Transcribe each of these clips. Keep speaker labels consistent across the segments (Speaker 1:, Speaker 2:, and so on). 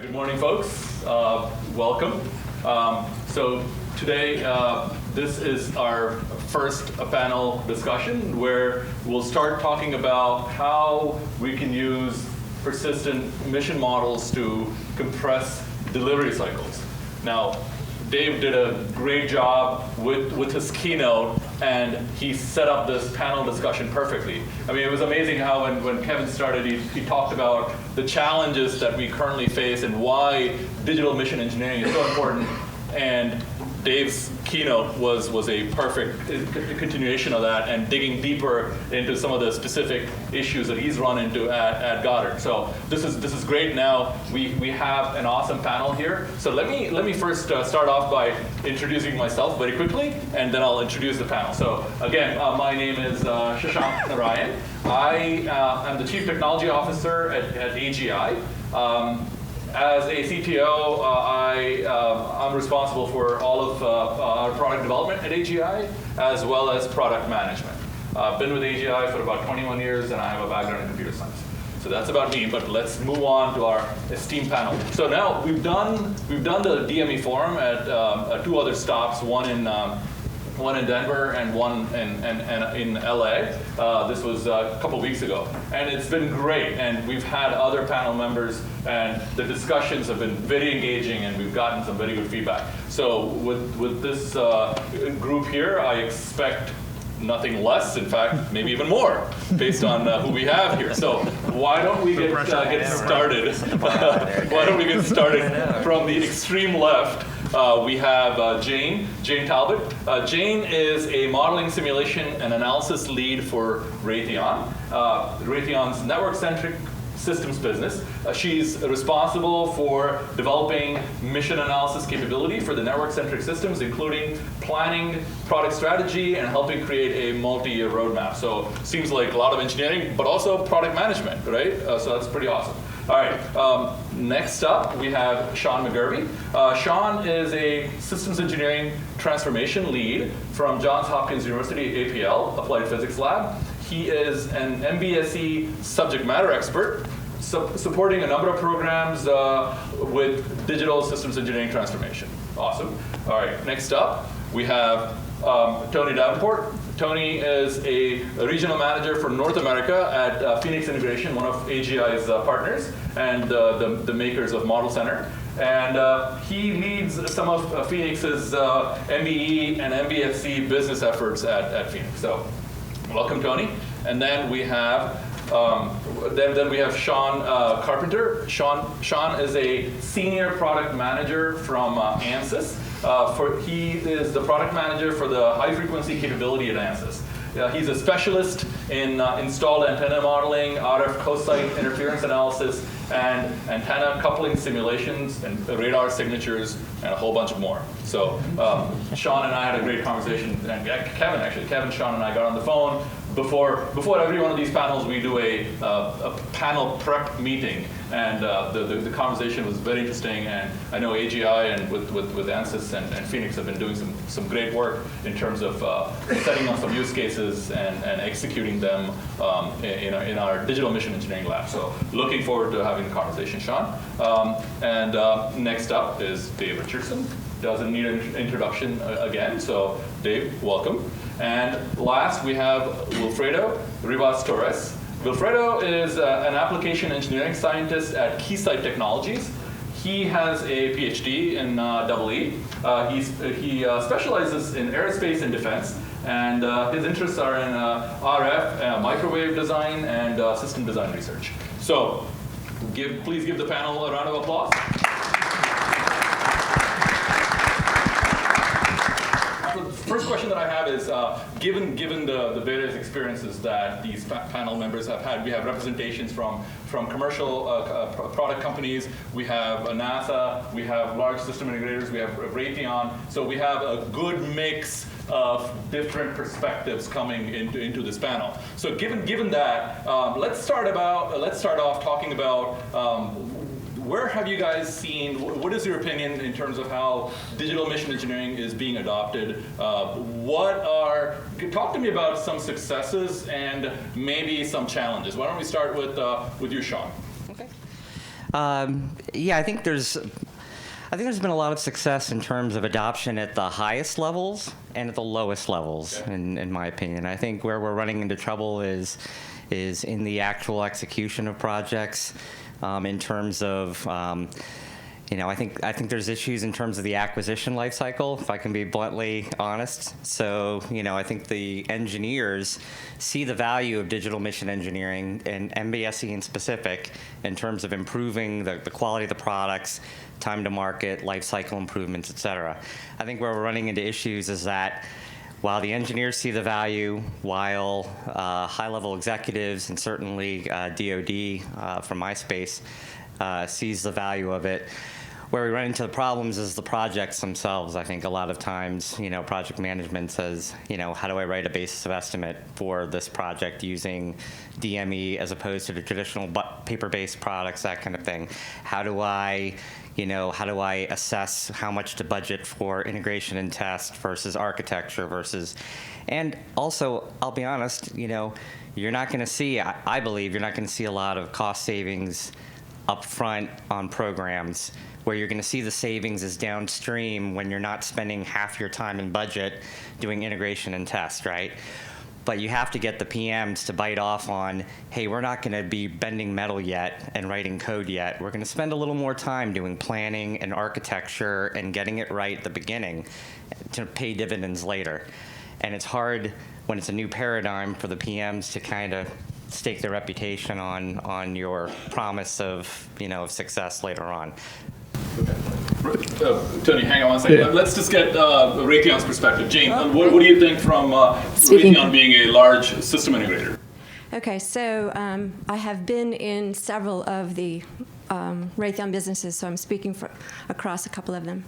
Speaker 1: Good morning, folks. Welcome. So today, this is our first panel discussion where we'll start talking about how we can use persistent mission models to compress delivery cycles. Now, Dave did a great job with his keynote, and he set up this panel discussion perfectly. I mean, it was amazing how when Kevin started, he talked about the challenges that we currently face and why digital mission engineering is so important. And Dave's keynote was a perfect continuation of that and digging deeper into some of the specific issues that he's run into at Goddard. So this is great. Now we have an awesome panel here. So let me first start off by introducing myself very quickly, and then I'll introduce the panel. So again, my name is Shashank Narayan. I am the Chief Technology Officer at AGI. As a CTO, I'm responsible for all of our product development at AGI, as well as product management. I've been with AGI for about 21 years, and I have a background in computer science. So that's about me, but let's move on to our esteemed panel. So now we've done the DME forum at two other stops, one in Denver and one in LA. This was a couple weeks ago. And it's been great. And we've had other panel members, and the discussions have been very engaging, and we've gotten some very good feedback. So with this group here, I expect nothing less, in fact, maybe even more, based on who we have here. So why don't we get started? Why don't we get started from the extreme left? We have Jayne Talbot. Jayne is a modeling, simulation, and analysis lead for Raytheon. Raytheon's network-centric systems business. She's responsible for developing mission analysis capability for the network-centric systems, including planning product strategy and helping create a multi-year roadmap. So seems like a lot of engineering, but also product management, right? So that's pretty awesome. All right, next up we have Shawn McGervey. Shawn is a systems engineering transformation lead from Johns Hopkins University APL, Applied Physics Lab. He is an MBSE subject matter expert, supporting a number of programs with digital systems engineering transformation. Awesome. All right, next up we have Tony Davenport. Tony is a regional manager for North America at Phoenix Integration, one of AGI's partners, and the makers of Model Center. And he leads some of Phoenix's MBE and MBSC business efforts at Phoenix. So welcome, Tony. And then we have Shawn Carpenter. Shawn is a senior product manager from Ansys. He is the product manager for the high-frequency capability at Ansys. He's a specialist in installed antenna modeling, RF cosite interference analysis, and antenna coupling simulations, and radar signatures, and a whole bunch of more. So Shawn and I had a great conversation, and Kevin, Shawn, and I got on the phone. Before every one of these panels, we do a panel prep meeting, and the conversation was very interesting. And I know AGI and with Ansys and Phoenix have been doing some great work in terms of setting up some use cases and executing them in our digital mission engineering lab. So looking forward to having the conversation, Shawn. Next up is Dave Richardson. Doesn't need an introduction again, so Dave, welcome. And last we have Wilfredo Rivas-Torres. Wilfredo is an application engineering scientist at Keysight Technologies. He has a PhD in EE. He specializes in aerospace and defense, and his interests are in RF, microwave design, and system design research. So please give the panel a round of applause. First question that I have is, given the various experiences that these panel members have had, we have representations from commercial product companies, we have NASA, we have large system integrators, we have Raytheon, so we have a good mix of different perspectives coming into this panel. So given that, let's start off talking about where have you guys seen, what is your opinion in terms of how digital mission engineering is being adopted? Talk to me about some successes and maybe some challenges. Why don't we start with you, Shawn?
Speaker 2: Okay. Yeah, I think there's been a lot of success in terms of adoption at the highest levels and at the lowest levels, in my opinion. I think where we're running into trouble is in the actual execution of projects, in terms of, I think there's issues in terms of the acquisition life cycle, if I can be bluntly honest. So, I think the engineers see the value of digital mission engineering and MBSE in specific in terms of improving the quality of the products, time to market, life cycle improvements, et cetera. I think where we're running into issues is that while the engineers see the value, while high-level executives and certainly DoD from my space sees the value of it, where we run into the problems is the projects themselves. I think a lot of times, project management says, how do I write a basis of estimate for this project using DME as opposed to the traditional paper-based products, that kind of thing? How do I assess how much to budget for integration and test versus architecture versus, and also, I'll be honest, you're not going to see, I believe, you're not going to see a lot of cost savings up front on programs. Where you're going to see the savings is downstream when you're not spending half your time and budget doing integration and test, right? But you have to get the PMs to bite off on, hey, we're not going to be bending metal yet and writing code yet. We're going to spend a little more time doing planning and architecture and getting it right at the beginning to pay dividends later. And it's hard when it's a new paradigm for the PMs to kind of stake their reputation on your promise of, of success later on.
Speaker 1: Tony, hang on one second. Yeah. Let's just get Raytheon's perspective. Jayne, what do you think from Raytheon being a large system integrator?
Speaker 3: Okay, so I have been in several of the Raytheon businesses, so I'm speaking across a couple of them.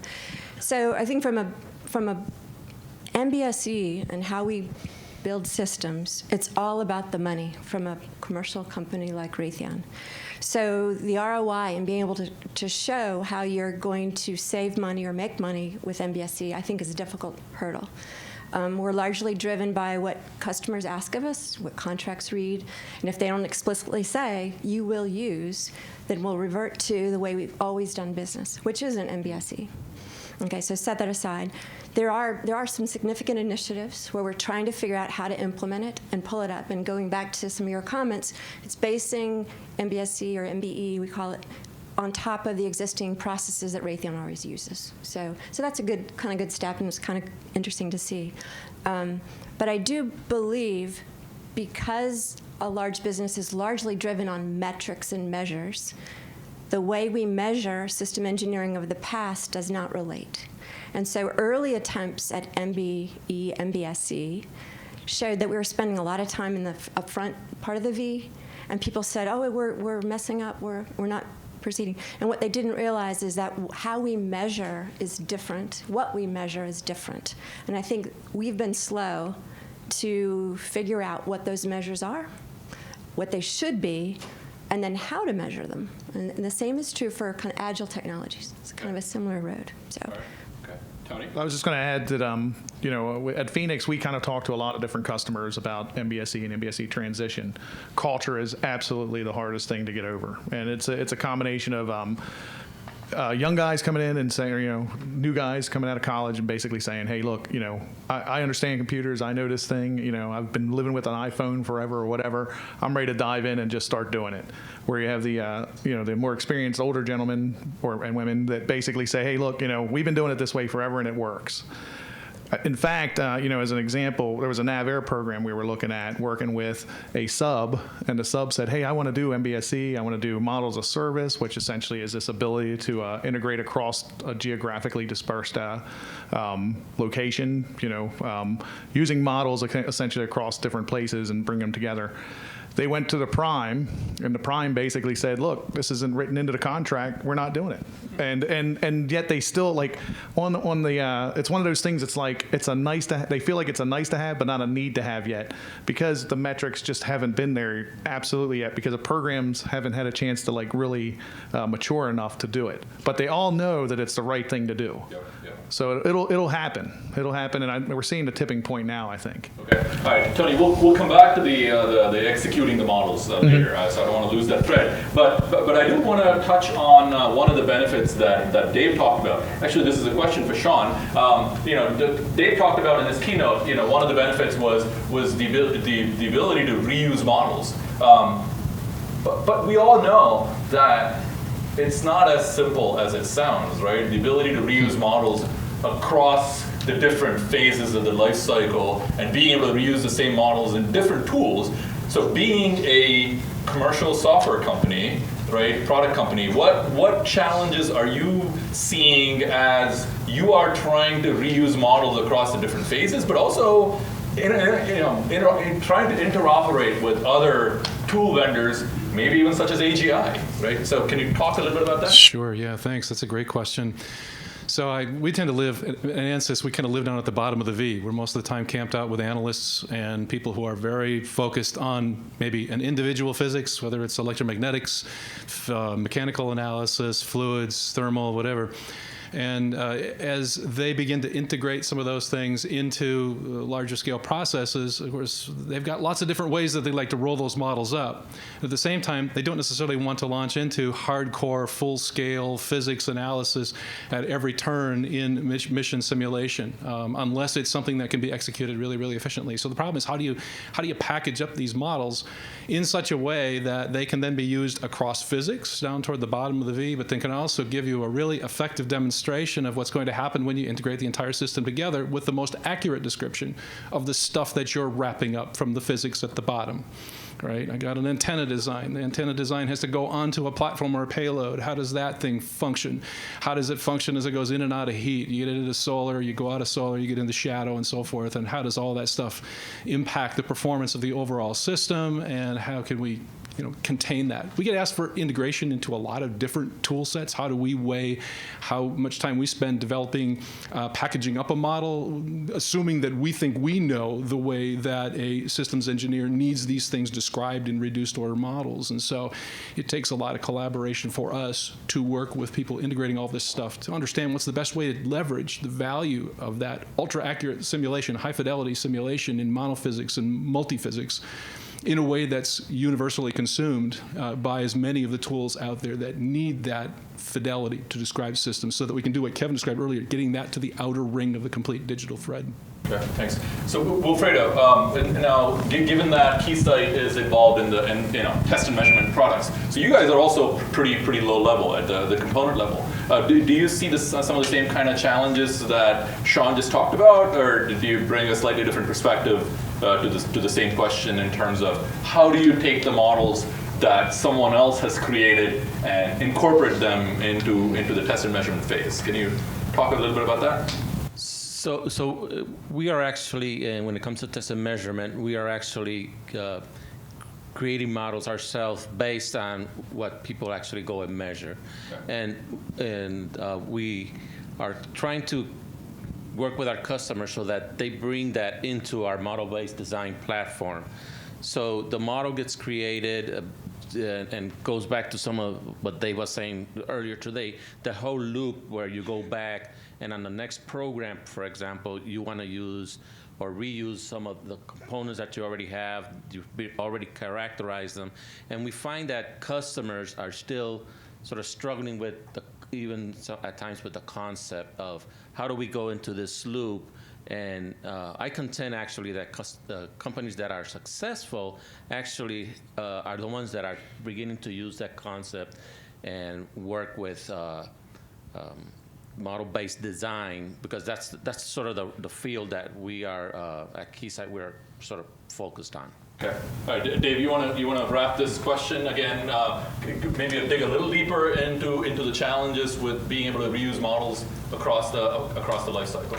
Speaker 3: So I think from a MBSE and how we build systems, it's all about the money from a commercial company like Raytheon. So the ROI and being able to show how you're going to save money or make money with MBSE, I think is a difficult hurdle. We're largely driven by what customers ask of us, what contracts read, and if they don't explicitly say, you will use, then we'll revert to the way we've always done business, which isn't MBSE. Okay, so set that aside. There are some significant initiatives where we're trying to figure out how to implement it and pull it up. And going back to some of your comments, it's basing MBSE or MBE, we call it, on top of the existing processes that Raytheon always uses. So that's a good step, and it's kind of interesting to see. But I do believe because a large business is largely driven on metrics and measures, the way we measure system engineering of the past does not relate. And so early attempts at MBE, MBSE showed that we were spending a lot of time in the upfront part of the V, and people said, oh, we're messing up, we're not proceeding. And what they didn't realize is that how we measure is different, what we measure is different. And I think we've been slow to figure out what those measures are, what they should be, and then how to measure them. And the same is true for kind of agile technologies. It's kind of a similar road. So.
Speaker 1: All right. Okay. Tony?
Speaker 4: I was just going to add that, at Phoenix, we kind of talk to a lot of different customers about MBSE and MBSE transition. Culture is absolutely the hardest thing to get over. And it's a combination of young guys coming in and saying, new guys coming out of college and basically saying, hey, look, I understand computers. I know this thing. I've been living with an iPhone forever or whatever. I'm ready to dive in and just start doing it. Where you have the more experienced older gentlemen and women that basically say, hey, look, we've been doing it this way forever and it works. In fact, as an example, there was a NavAir program we were looking at working with a sub, and the sub said, hey, I want to do MBSE, I want to do models of service, which essentially is this ability to integrate across a geographically dispersed location, using models essentially across different places and bring them together. They went to the prime, and the prime basically said, look, this isn't written into the contract, we're not doing it. And yet they still, like, on the it's one of those things, it's like, it's a nice to they feel like it's a nice to have, but not a need to have yet, because the metrics just haven't been there absolutely yet, because the programs haven't had a chance to, like, really mature enough to do it. But they all know that it's the right thing to do. Yep. So it'll happen. It'll happen, and we're seeing the tipping point now, I think.
Speaker 1: Okay. All right, Tony, we'll come back to the executing including the models later, so I don't want to lose that thread. But I do want to touch on one of the benefits that Dave talked about. Actually, this is a question for Shawn. Dave talked about in his keynote, one of the benefits was the ability to reuse models. But we all know that it's not as simple as it sounds, right? The ability to reuse models across the different phases of the life cycle and being able to reuse the same models in different tools. So being a commercial software company, right, product company, what challenges are you seeing as you are trying to reuse models across the different phases, but also trying to interoperate with other tool vendors, maybe even such as AGI, right? So can you talk a little bit about that?
Speaker 5: Sure, yeah, thanks. That's a great question. So we tend to live, at Ansys, we kind of live down at the bottom of the V. We're most of the time camped out with analysts and people who are very focused on maybe an individual physics, whether it's electromagnetics, mechanical analysis, fluids, thermal, whatever. And as they begin to integrate some of those things into larger scale processes, of course, they've got lots of different ways that they like to roll those models up. At the same time, they don't necessarily want to launch into hardcore, full-scale physics analysis at every turn in mission simulation, unless it's something that can be executed really, really efficiently. So the problem is, how do you package up these models in such a way that they can then be used across physics down toward the bottom of the V, but then can also give you a really effective demonstration of what's going to happen when you integrate the entire system together with the most accurate description of the stuff that you're wrapping up from the physics at the bottom. Right? I got an antenna design. The antenna design has to go onto a platform or a payload. How does that thing function? How does it function as it goes in and out of heat? You get into solar, you go out of solar, you get into shadow and so forth. And how does all that stuff impact the performance of the overall system? And how can we contain that? We get asked for integration into a lot of different tool sets. How do we weigh how much time we spend developing, packaging up a model, assuming that we think we know the way that a systems engineer needs these things described in reduced order models. And so it takes a lot of collaboration for us to work with people integrating all this stuff to understand what's the best way to leverage the value of that ultra accurate simulation, high fidelity simulation in monophysics and multiphysics in a way that's universally consumed by as many of the tools out there that need that fidelity to describe systems, so that we can do what Kevin described earlier, getting that to the outer ring of the complete digital thread.
Speaker 1: Okay, thanks. So Wilfredo, now given that Keysight is involved in the test and measurement products, so you guys are also pretty low level at the component level. Do you see some of the same kind of challenges that Shawn just talked about, or do you bring a slightly different perspective to the same question in terms of how do you take the models that someone else has created and incorporate them into the test and measurement phase? Can you talk a little bit about that?
Speaker 6: So we are actually, when it comes to test and measurement, we are actually creating models ourselves based on what people actually go and measure. Okay. And we are trying to work with our customers so that they bring that into our model-based design platform. So the model gets created and goes back to some of what Dave was saying earlier today, the whole loop where you go back and on the next program, for example, you want to use or reuse some of the components that you already have, you've already characterized them. And we find that customers are still sort of struggling with even at times with the concept of how do we go into this loop. And I contend actually that companies that are successful actually are the ones that are beginning to use that concept and work with model-based design, because that's sort of the field that we are at Keysight we're sort of focused on.
Speaker 1: Okay. All right, Dave, you want to wrap this question again? Maybe dig a little deeper into the challenges with being able to reuse models across the life cycle.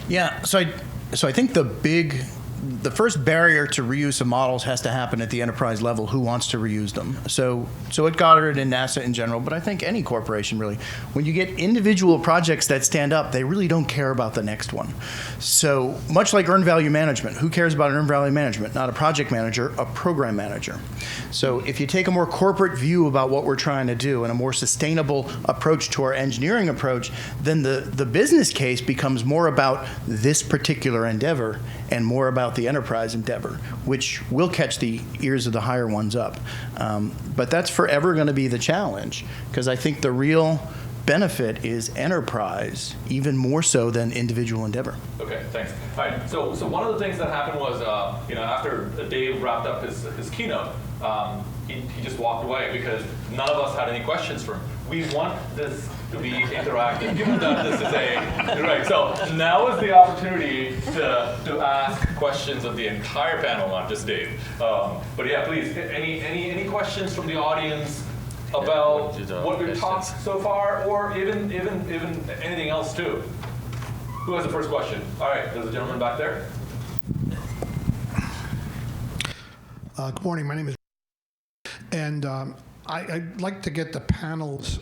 Speaker 7: Yeah. So I think the first barrier to reuse of models has to happen at the enterprise level. Who wants to reuse them? So at Goddard and NASA in general, but I think any corporation really, when you get individual projects that stand up, they really don't care about the next one. So much like earned value management, who cares about earned value management? Not a project manager, a program manager. So if you take a more corporate view about what we're trying to do and a more sustainable approach to our engineering approach, then the business case becomes more about this particular endeavor and more about about the enterprise endeavor, which will catch the ears of the higher ones up. But that's forever going to be the challenge, because I think the real benefit is enterprise, even more so than individual endeavor.
Speaker 1: Okay, thanks. All right, so one of the things that happened was, after Dave wrapped up his keynote, he just walked away because none of us had any questions for him. We want this to be interactive, given that this is right. So now is the opportunity to ask questions of the entire panel, not just Dave. But yeah, please, any questions from the audience about what we've talked so far, or even anything else too? Who has the first question? All right, there's a gentleman back there.
Speaker 8: Good morning. My name is, and I'd like to get the panel's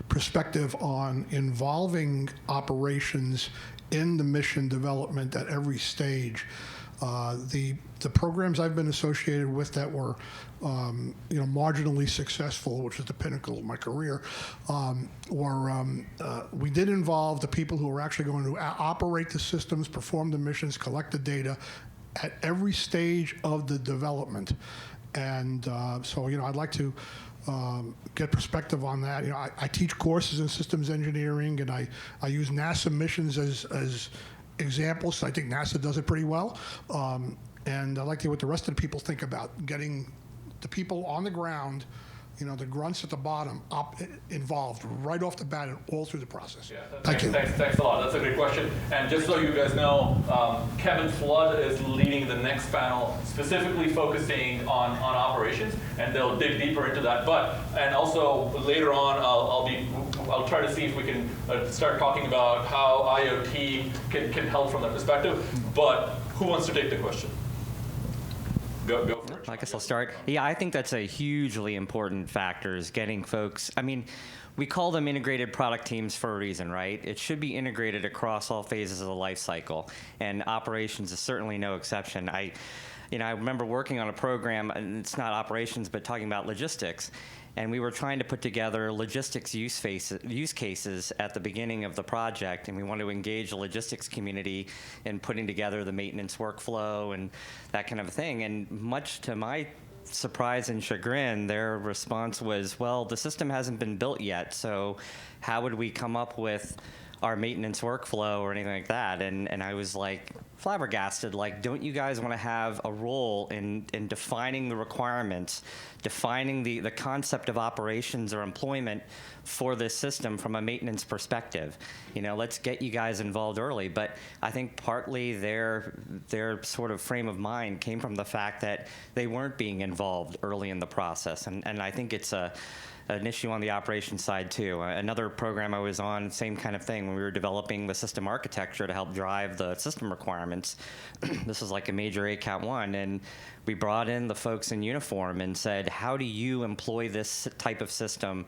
Speaker 8: perspective on involving operations in the mission development at every stage. The programs I've been associated with that were, marginally successful, which is the pinnacle of my career, we did involve the people who were actually going to operate the systems, perform the missions, collect the data at every stage of the development. And so, I'd like to get perspective on that. I teach courses in systems engineering, and I use NASA missions as examples. So I think NASA does it pretty well. And I'd like to hear what the rest of the people think about getting the people on the ground, the grunts at the bottom, involved right off the bat and all through the process.
Speaker 1: Yeah,
Speaker 8: Thank you.
Speaker 1: Thanks a lot. That's a great question. And just so you guys know, Kevin Flood is leading the next panel, specifically focusing on operations, and they'll dig deeper into that. And also later on, I'll try to see if we can start talking about how IoT can help from that perspective. But who wants to take the question? Go for it.
Speaker 2: I guess I'll start. Yeah, I think that's a hugely important factor, is getting folks. I mean, we call them integrated product teams for a reason, right? It should be integrated across all phases of the life cycle, and operations is certainly no exception. I remember working on a program, and it's not operations, but talking about logistics. And we were trying to put together logistics use cases at the beginning of the project, and we wanted to engage the logistics community in putting together the maintenance workflow and that kind of thing. And much to my surprise and chagrin, their response was, well, the system hasn't been built yet, so how would we come up with our maintenance workflow or anything like that? And I was like flabbergasted, like, don't you guys want to have a role in defining the requirements, defining the concept of operations or employment for this system from a maintenance perspective? Let's get you guys involved early. But I think partly their sort of frame of mind came from the fact that they weren't being involved early in the process. And I think it's an issue on the operations side too. Another program I was on, same kind of thing, when we were developing the system architecture to help drive the system requirements. This was like a major ACAT 1, and we brought in the folks in uniform and said, how do you employ this type of system,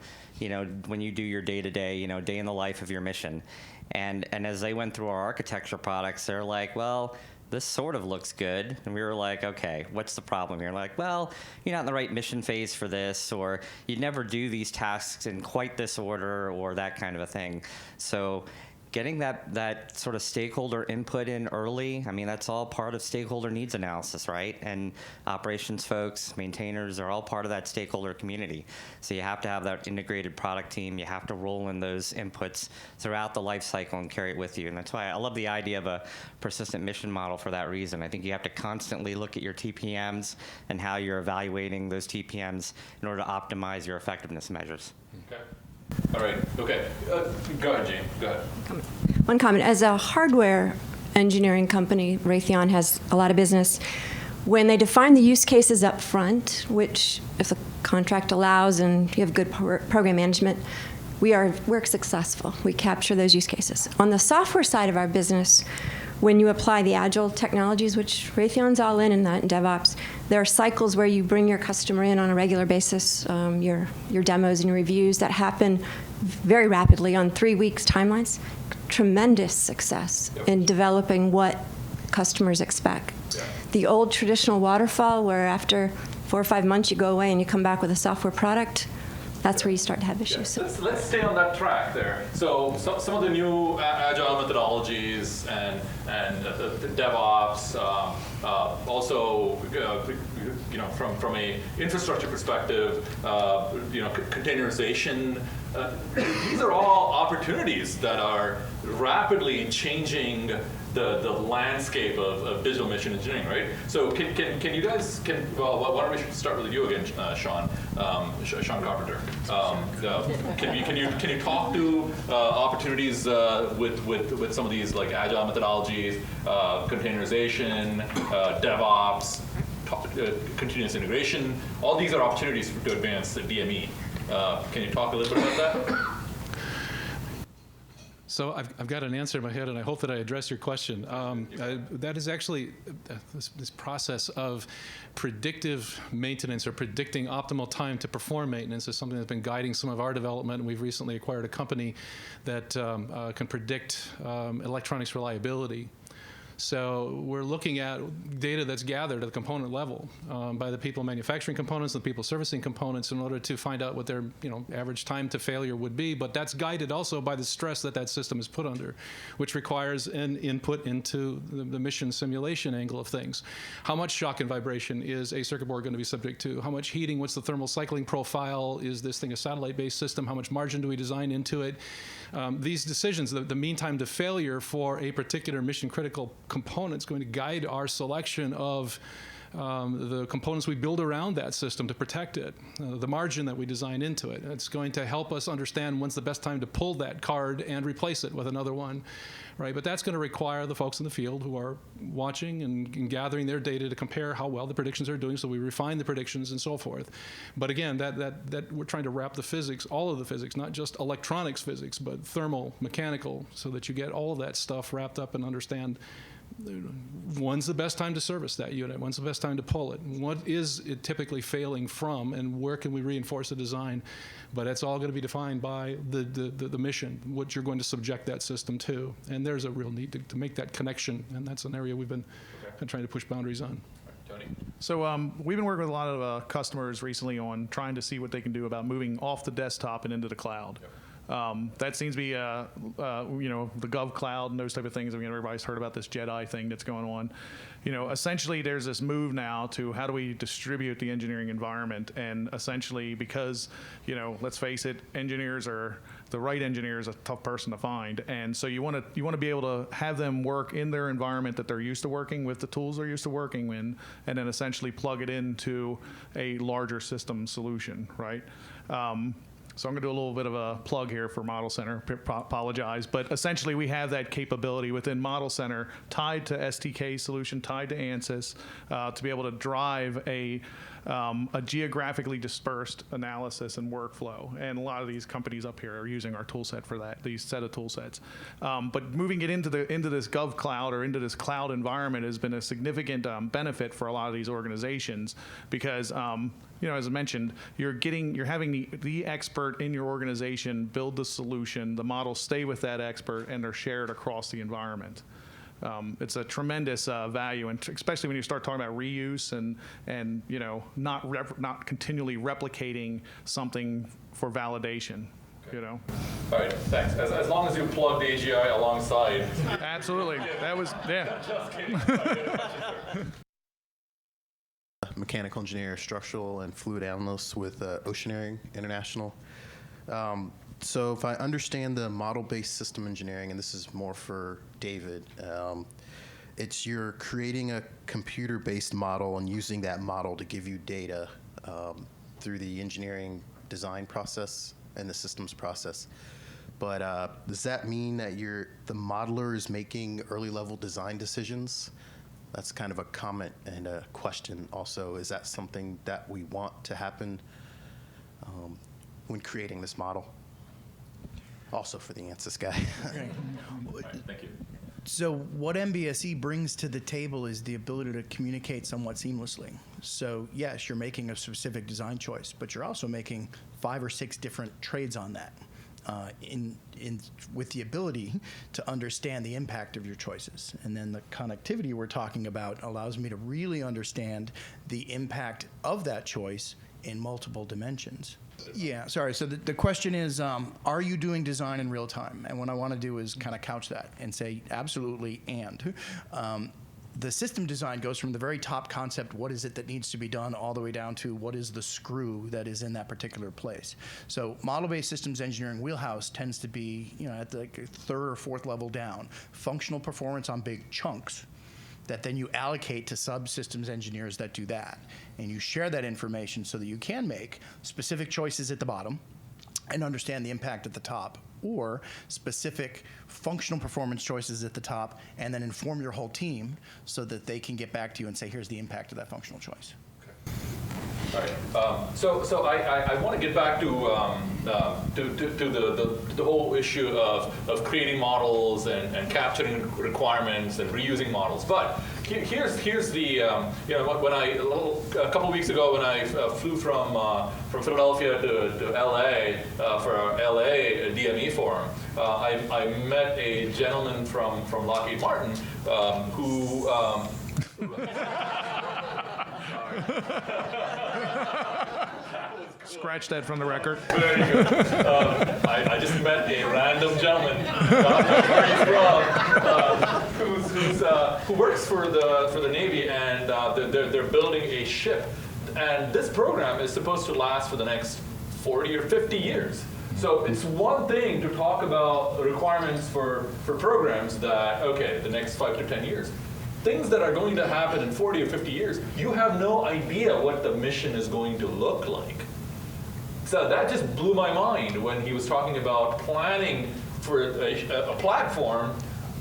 Speaker 2: when you do your day-to-day, day in the life of your mission? And as they went through our architecture products, they're like, well, this sort of looks good. And we were like, okay, what's the problem here? Like, well, you're not in the right mission phase for this, or you never do these tasks in quite this order, or that kind of a thing. So getting that sort of stakeholder input in early, I mean, that's all part of stakeholder needs analysis, right? And operations folks, maintainers are all part of that stakeholder community. So you have to have that integrated product team. You have to roll in those inputs throughout the life cycle and carry it with you. And that's why I love the idea of a persistent mission model for that reason. I think you have to constantly look at your TPMs and how you're evaluating those TPMs in order to optimize your effectiveness measures.
Speaker 1: Okay. All right. Okay. Go ahead, Jayne. Go ahead.
Speaker 3: One comment. As a hardware engineering company, Raytheon has a lot of business. When they define the use cases up front, which if the contract allows and you have good program management, we're successful. We capture those use cases. On the software side of our business, when you apply the agile technologies, which Raytheon's all in that in DevOps, there are cycles where you bring your customer in on a regular basis, your demos and your reviews that happen very rapidly on 3 weeks timelines. Tremendous success in developing what customers expect. The old traditional waterfall, where after 4 or 5 months you go away and you come back with a software product, that's where you start to have issues.
Speaker 1: Let's stay on that track there. So some of the new agile methodologies and the DevOps, also from a infrastructure perspective, containerization. These are all opportunities that are rapidly changing the landscape of digital mission engineering, right? So can you guys, why don't we start with you again, Shawn, Shawn Carpenter. Can you talk to opportunities with some of these like agile methodologies, containerization, DevOps, continuous integration? All these are opportunities to advance the DME. Can you talk a little bit about that?
Speaker 5: So I've got an answer in my head, and I hope that I address your question. That is actually this process of predictive maintenance or predicting optimal time to perform maintenance is something that's been guiding some of our development. And we've recently acquired a company that can predict electronics reliability. So we're looking at data that's gathered at the component level by the people manufacturing components, the people servicing components, in order to find out what their average time to failure would be. But that's guided also by the stress that system is put under, which requires an input into the mission simulation angle of things. How much shock and vibration is a circuit board going to be subject to? How much heating? What's the thermal cycling profile? Is this thing a satellite-based system? How much margin do we design into it? These decisions, the mean time to failure for a particular mission-critical component is going to guide our selection of the components we build around that system to protect it, the margin that we design into it. It's going to help us understand when's the best time to pull that card and replace it with another one, right? But that's going to require the folks in the field who are watching and gathering their data to compare how well the predictions are doing, so we refine the predictions and so forth. But again, that we're trying to wrap the physics, all of the physics, not just electronics physics, but thermal, mechanical, so that you get all of that stuff wrapped up and understand when's the best time to service that unit, when's the best time to pull it, what is it typically failing from, and where can we reinforce the design. But it's all going to be defined by the mission, what you're going to subject that system to. And there's a real need to make that connection, and that's an area we've been trying to push boundaries on.
Speaker 1: Tony?
Speaker 4: So we've been working with a lot of customers recently on trying to see what they can do about moving off the desktop and into the cloud.
Speaker 1: Yep.
Speaker 4: That seems to be, the Gov Cloud and those type of things. I mean, everybody's heard about this JEDI thing that's going on. Essentially, there's this move now to how do we distribute the engineering environment, and essentially because, let's face it, the right engineer is a tough person to find, and so you want to be able to have them work in their environment that they're used to working with, the tools they're used to working in, and then essentially plug it into a larger system solution, right? So I'm going to do a little bit of a plug here for Model Center. Apologize, but essentially we have that capability within Model Center tied to STK solution, tied to Ansys, to be able to drive a geographically dispersed analysis and workflow. And a lot of these companies up here are using our tool set for that, these set of tool sets. But moving it into this Gov Cloud or into this cloud environment has been a significant benefit for a lot of these organizations because as I mentioned, you're having the expert in your organization build the solution, the models stay with that expert, and they're shared across the environment. It's a tremendous value, and especially when you start talking about reuse and not continually replicating something for validation. All
Speaker 1: right, thanks. As long as you plug the AGI alongside.
Speaker 4: Absolutely. That was, yeah.
Speaker 1: Just kidding.
Speaker 9: Mechanical engineer, structural and fluid analyst with Oceaneering International. So if I understand the model-based system engineering, and this is more for David, it's you're creating a computer-based model and using that model to give you data through the engineering design process and the systems process. But does that mean that the modeler is making early-level design decisions? That's kind of a comment and a question also. Is that something that we want to happen when creating this model? Also for the Ansys guy.
Speaker 1: Right, thank you.
Speaker 7: So what MBSE brings to the table is the ability to communicate somewhat seamlessly. So yes, you're making a specific design choice, but you're also making 5 or 6 different trades on that. With the ability to understand the impact of your choices. And then the connectivity we're talking about allows me to really understand the impact of that choice in multiple dimensions. Yeah, sorry. So the question is, are you doing design in real time? And what I want to do is kind of couch that and say absolutely and. The system design goes from the very top concept, what is it that needs to be done, all the way down to what is the screw that is in that particular place. So model-based systems engineering wheelhouse tends to be, at the third or fourth level down, functional performance on big chunks that then you allocate to subsystems engineers that do that. And you share that information so that you can make specific choices at the bottom and understand the impact at the top, or specific functional performance choices at the top, and then inform your whole team so that they can get back to you and say, here's the impact of that functional choice.
Speaker 1: All right. So I want to get back to the whole issue of creating models and capturing requirements and reusing models. But here's the when a couple of weeks ago when I flew from Philadelphia to LA for our LA DME forum, I met a gentleman from Lockheed Martin who.
Speaker 4: Scratch that from the record.
Speaker 1: Very good. I just met a random gentleman, who works for the Navy, and they're building a ship, and this program is supposed to last for the next 40 or 50 years. So it's one thing to talk about requirements for programs that, okay, the next 5 to 10 years. Things that are going to happen in 40 or 50 years, you have no idea what the mission is going to look like. So that just blew my mind when he was talking about planning for a platform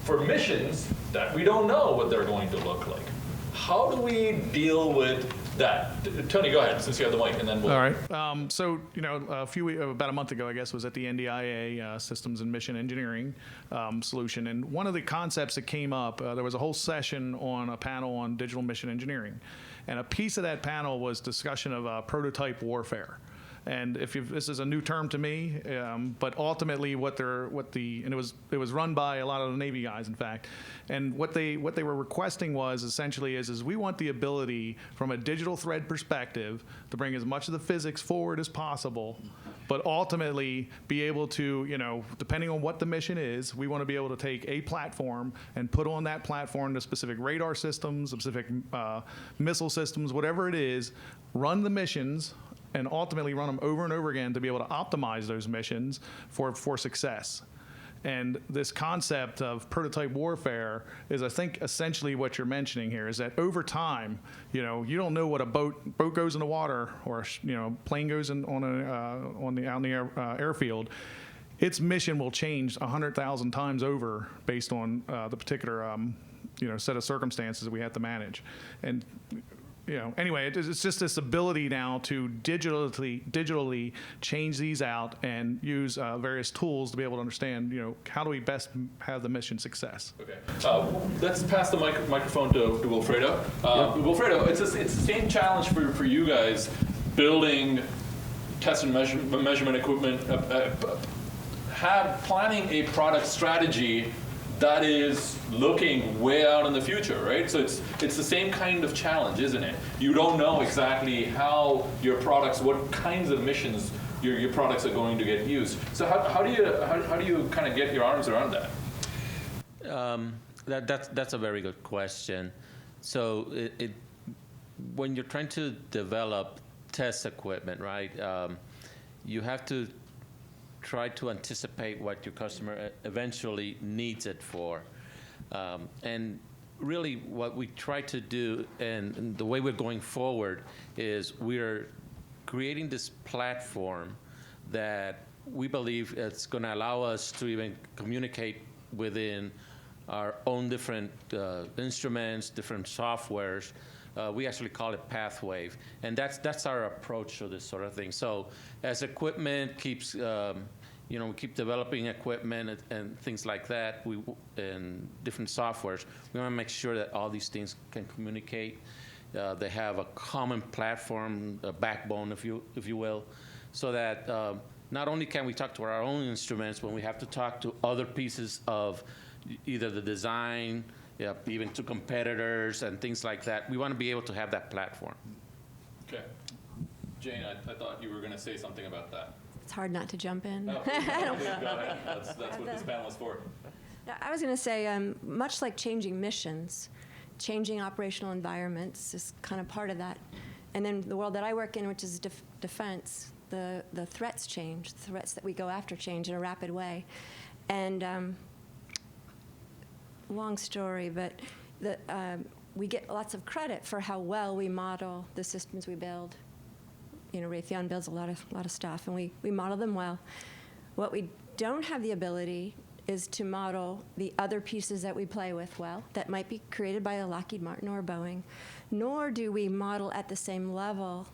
Speaker 1: for missions that we don't know what they're going to look like. How do we deal with that? Tony, go ahead, since you have the mic, and then we'll...
Speaker 4: All right. So, about a month ago, I guess, was at the NDIA Systems and Mission Engineering solution. And one of the concepts that came up, there was a whole session on a panel on digital mission engineering. And a piece of that panel was discussion of prototype warfare. And this is a new term to me, but ultimately and it was run by a lot of the Navy guys, in fact. And what they were requesting was essentially is we want the ability from a digital thread perspective to bring as much of the physics forward as possible, but ultimately be able to, depending on what the mission is, we want to be able to take a platform and put on that platform the specific radar systems, specific missile systems, whatever it is, run the missions, and ultimately run them over and over again to be able to optimize those missions for success. And this concept of prototype warfare is, I think, essentially what you're mentioning here, is that over time, you don't know what a boat goes in the water, or plane goes out in the airfield. Its mission will change 100,000 times over based on the particular set of circumstances that we have to manage. And anyway, it's just this ability now to digitally change these out and use various tools to be able to understand, how do we best have the mission success.
Speaker 1: Okay. Let's pass the microphone to Wilfredo. Wilfredo, it's the same challenge for you guys building test and measurement equipment, planning a product strategy that is looking way out in the future, right? So it's the same kind of challenge, isn't it? You don't know exactly how your products, what kinds of missions your products are going to get used. So how do you kind of get your arms around that?
Speaker 6: That's a very good question. So when you're trying to develop test equipment, right? You have to try to anticipate what your customer eventually needs it for. And really what we try to do, and the way we're going forward, is we're creating this platform that we believe it's going to allow us to even communicate within our own different instruments, different softwares. We actually call it Pathwave, and that's our approach to this sort of thing. So as equipment keeps, we keep developing equipment and things like that, and different softwares, we want to make sure that all these things can communicate. They have a common platform, a backbone, if you will, so that not only can we talk to our own instruments when we have to talk to other pieces of either the design, even to competitors and things like that. We want to be able to have that platform.
Speaker 1: Okay. Jayne, I thought you were going to say something about that.
Speaker 3: It's hard not to jump in.
Speaker 1: No, please go ahead. That's what this panel is for.
Speaker 3: I was going to say, much like changing missions, changing operational environments is kind of part of that. And then the world that I work in, which is defense, the threats change. The threats that we go after change in a rapid way. And long story, but we get lots of credit for how well we model the systems we build. You know, Raytheon builds a lot of stuff, and we model them well. What we don't have the ability is to model the other pieces that we play with well, that might be created by a Lockheed Martin or a Boeing, nor do we model at the same level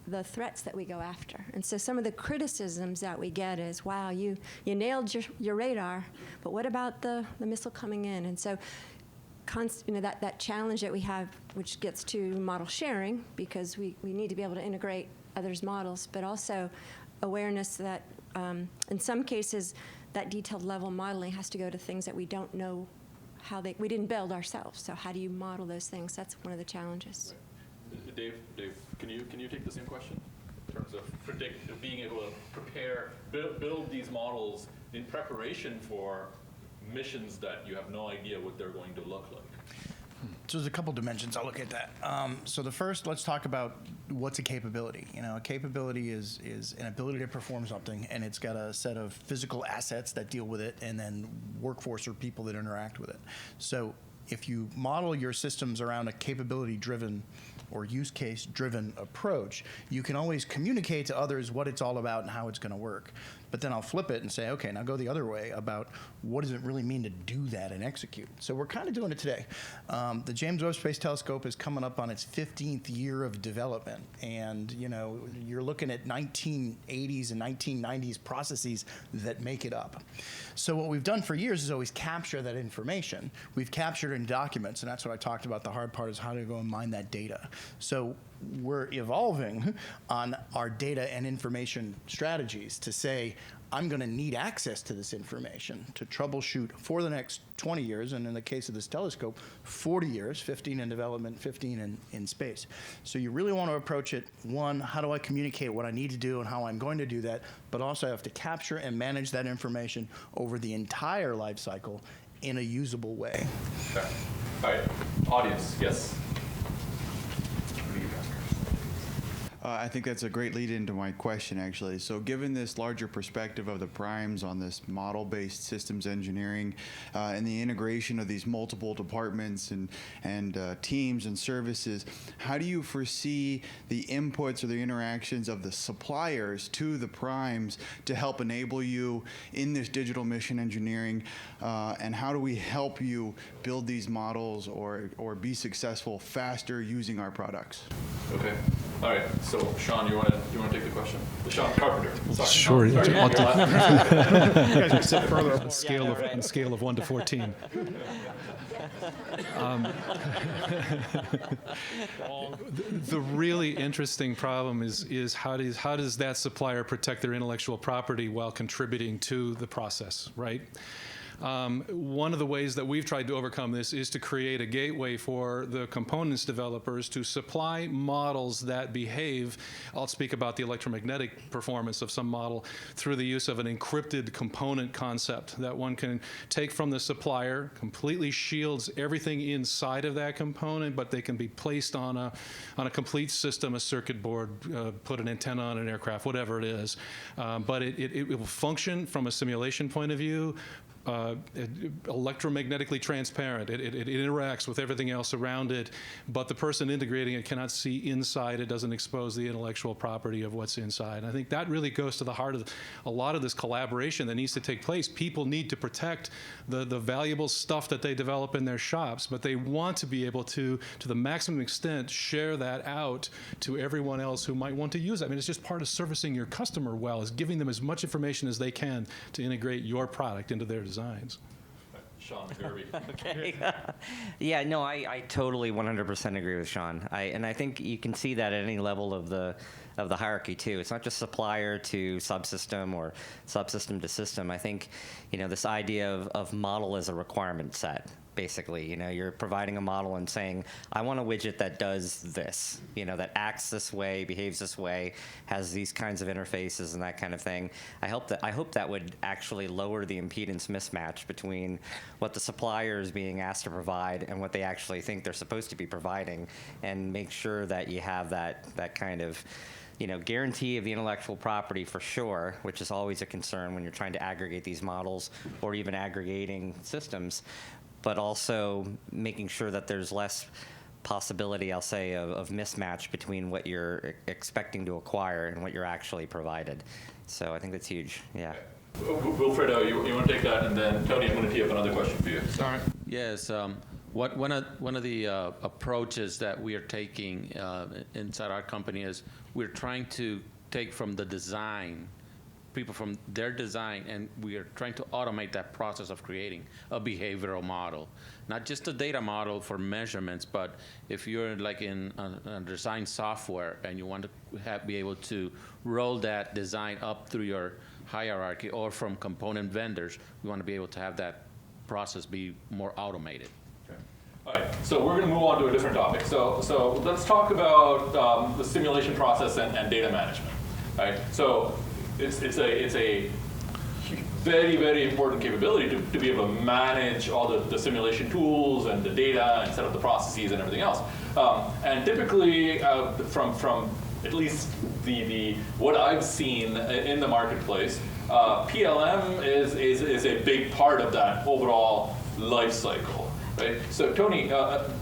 Speaker 3: the threats that we go after. And so some of the criticisms that we get is, wow, you nailed your radar, but what about the missile coming in? And so that challenge that we have, which gets to model sharing, because we need to be able to integrate others' models, but also awareness that in some cases that detailed level modeling has to go to things that we don't know we didn't build ourselves. So how do you model those things? That's one of the challenges.
Speaker 1: Right. Dave, can you take the same question in terms of being able to prepare, build these models in preparation for missions that you have no idea what they're going to look like?
Speaker 7: So there's a couple dimensions. I'll look at that. So the first, let's talk about what's a capability. You know, a capability is an ability to perform something, and it's got a set of physical assets that deal with it, and then workforce or people that interact with it. So if you model your systems around a capability-driven or use case-driven approach, you can always communicate to others what it's all about and how it's going to work. But then I'll flip it and say, okay, now go the other way about what does it really mean to do that and execute. So we're kind of doing it today. The James Webb Space Telescope is coming up on its 15th year of development. And, you know, you're looking at 1980s and 1990s processes that make it up. So what we've done for years is always capture that information. We've captured it in documents, and that's what I talked about. The hard part is how to go and mine that data. So we're evolving on our data and information strategies to say, I'm going to need access to this information to troubleshoot for the next 20 years, and in the case of this telescope, 40 years, 15 in development, 15 in space. So you really want to approach it, one, how do I communicate what I need to do and how I'm going to do that, but also I have to capture and manage that information over the entire life cycle in a usable way.
Speaker 1: Okay. All right, audience, yes?
Speaker 10: I think that's a great lead into my question, actually. So given this larger perspective of the primes on this model-based systems engineering and the integration of these multiple departments and teams and services, how do you foresee the inputs or the interactions of the suppliers to the primes to help enable you in this digital mission engineering? And how do we help you build these models or be successful faster using our products?
Speaker 1: Okay. All right. So, Shawn, you want to take the question? Shawn Carpenter. Sorry.
Speaker 5: Sure.
Speaker 1: No, sorry.
Speaker 5: I'll
Speaker 1: Your last name.
Speaker 4: You guys can sit further apart.
Speaker 5: scale of 1 to 14. The really interesting problem is how does that supplier protect their intellectual property while contributing to the process, right? One of the ways that we've tried to overcome this is to create a gateway for the components developers to supply models that behave. I'll speak about the electromagnetic performance of some model through the use of an encrypted component concept that one can take from the supplier, completely shields everything inside of that component, but they can be placed on a complete system, a circuit board, put an antenna on an aircraft, whatever it is. But it will function from a simulation point of view, electromagnetically transparent. It interacts with everything else around it, but the person integrating it cannot see inside. It doesn't expose the intellectual property of what's inside. And I think that really goes to the heart of a lot of this collaboration that needs to take place. People need to protect the valuable stuff that they develop in their shops, but they want to be able to the maximum extent, share that out to everyone else who might want to use it. I mean, it's just part of servicing your customer well, is giving them as much information as they can to integrate your product into their designs.
Speaker 1: Shawn McGervey.
Speaker 2: Okay. Yeah, no, I totally 100% agree with Shawn. And I think you can see that at any level of the hierarchy too. It's not just supplier to subsystem or subsystem to system. I think, this idea of model as a requirement set. basically. You're providing a model and saying, I want a widget that does this, that acts this way, behaves this way, has these kinds of interfaces and that kind of thing. I hope that would actually lower the impedance mismatch between what the supplier is being asked to provide and what they actually think they're supposed to be providing, and make sure that you have that kind of guarantee of the intellectual property for sure, which is always a concern when you're trying to aggregate these models or even aggregating systems, but also making sure that there's less possibility, I'll say, of mismatch between what you're expecting to acquire and what you're actually provided. So I think that's huge, yeah.
Speaker 1: Wilfredo, you want to take that, and then Tony, I'm going to tee up another question for you.
Speaker 4: All right.
Speaker 6: Yes. One of the approaches that we are taking inside our company is we're trying to take from the design, people from their design, and we are trying to automate that process of creating a behavioral model. Not just a data model for measurements, but if you're like in a design software and you want to be able to roll that design up through your hierarchy or from component vendors, we want to be able to have that process be more automated.
Speaker 1: All right, so we're going to move on to a different topic. So let's talk about the simulation process and data management. Right? So it's a very, very important capability to be able to manage all the simulation tools and the data and set up the processes and everything else. And typically, from at least the what I've seen in the marketplace, PLM is a big part of that overall life cycle. Right. So Tony,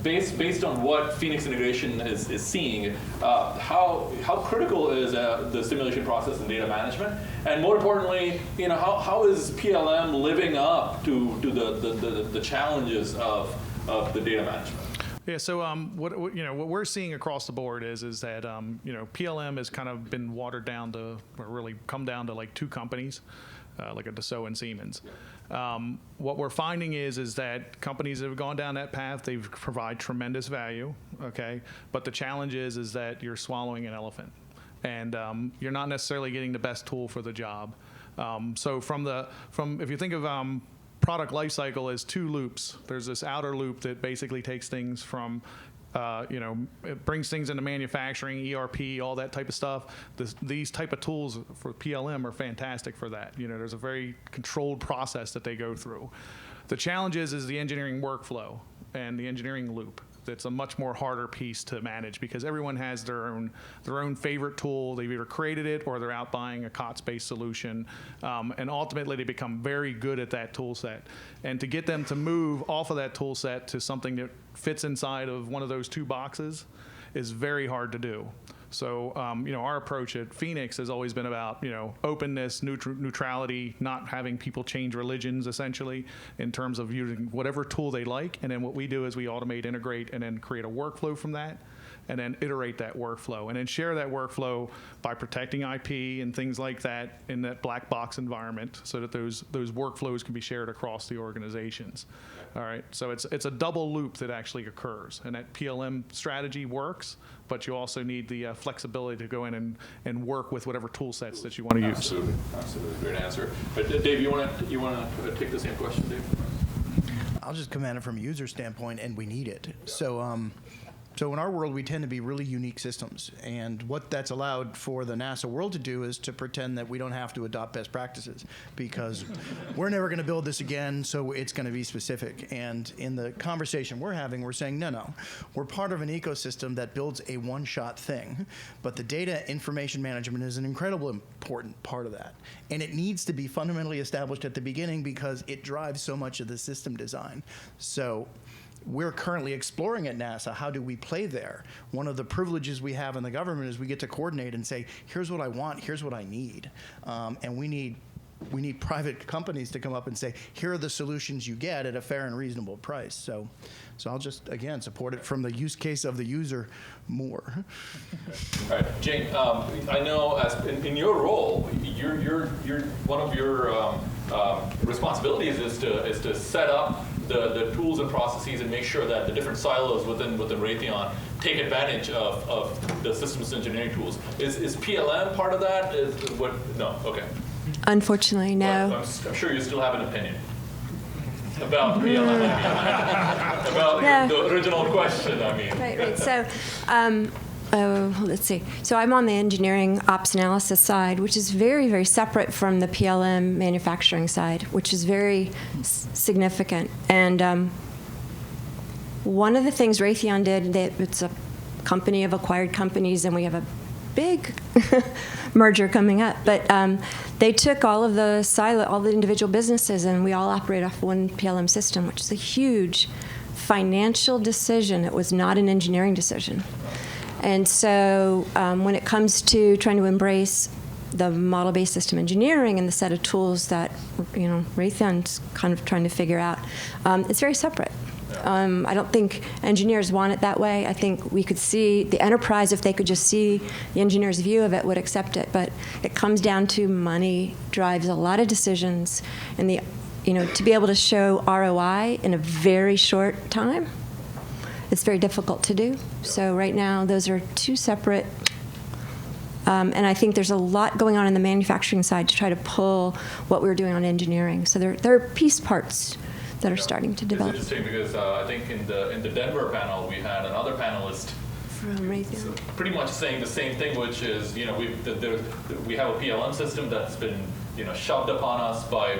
Speaker 1: based on what Phoenix Integration is seeing, how critical is the simulation process and data management, and more importantly, how is PLM living up to the challenges of the data management?
Speaker 4: Yeah, so what we're seeing across the board is that PLM has kind of been watered down to, or really come down to like two companies, like a Dassault and Siemens. What we're finding is that companies that have gone down that path, they provide tremendous value, okay? But the challenge is that you're swallowing an elephant, and you're not necessarily getting the best tool for the job. So if you think of product lifecycle as two loops, there's this outer loop that basically takes things from it brings things into manufacturing, ERP, all that type of stuff. These type of tools for PLM are fantastic for that. There's a very controlled process that they go through. The challenge is the engineering workflow and the engineering loop. That's a much more harder piece to manage because everyone has their own favorite tool. They've either created it or they're out buying a COTS-based solution, and ultimately they become very good at that tool set. And to get them to move off of that tool set to something that fits inside of one of those two boxes is very hard to do. So, our approach at Phoenix has always been about, openness, neutrality, not having people change religions, essentially, in terms of using whatever tool they like. And then what we do is we automate, integrate, and then create a workflow from that, and then iterate that workflow, and then share that workflow by protecting IP and things like that in that black box environment so that those workflows can be shared across the organizations. All right, so it's a double loop that actually occurs, and that PLM strategy works, but you also need the flexibility to go in and work with whatever tool sets that you want to use.
Speaker 1: Absolutely, great answer. But Dave, you want to take the same question, Dave?
Speaker 7: I'll just come at it from a user standpoint, and we need it. Yeah. So in our world, we tend to be really unique systems. And what that's allowed for the NASA world to do is to pretend that we don't have to adopt best practices because we're never going to build this again, so it's going to be specific. And in the conversation we're having, we're saying, no. We're part of an ecosystem that builds a one-shot thing. But the data information management is an incredibly important part of that. And it needs to be fundamentally established at the beginning because it drives so much of the system design. So we're currently exploring at NASA, how do we play there? One of the privileges we have in the government is we get to coordinate and say, here's what I want, here's what I need. And we need private companies to come up and say, here are the solutions you get at a fair and reasonable price. So I'll just, again, support it from the use case of the user more.
Speaker 1: All right, Jayne, I know as in your role, one of your responsibilities is to set up the tools and processes and make sure that the different silos within Raytheon take advantage of the systems engineering tools. Is PLM part of that? No. Okay.
Speaker 3: Unfortunately, no.
Speaker 1: Well, I'm sure you still have an opinion. About PLM. About
Speaker 3: Yeah.
Speaker 1: the original question, I mean.
Speaker 3: Right. So, let's see. So I'm on the engineering ops analysis side, which is very, very separate from the PLM manufacturing side, which is very significant. And one of the things Raytheon did, it's a company of acquired companies, and we have a big merger coming up. But they took all of all the individual businesses, and we all operate off one PLM system, which is a huge financial decision. It was not an engineering decision. And so when it comes to trying to embrace the model-based system engineering and the set of tools that Raytheon's kind of trying to figure out, it's very separate. I don't think engineers want it that way. I think we could see the enterprise, if they could just see the engineer's view of it, would accept it. But it comes down to money drives a lot of decisions, and to be able to show ROI in a very short time, it's very difficult to do. So right now, those are two separate. And I think there's a lot going on in the manufacturing side to try to pull what we're doing on engineering. So there are piece parts that are starting to develop.
Speaker 1: It's interesting because I think in the Denver panel we had another panelist
Speaker 3: from Raytheon,
Speaker 1: pretty much saying the same thing, which is we have a PLM system that's been shoved upon us by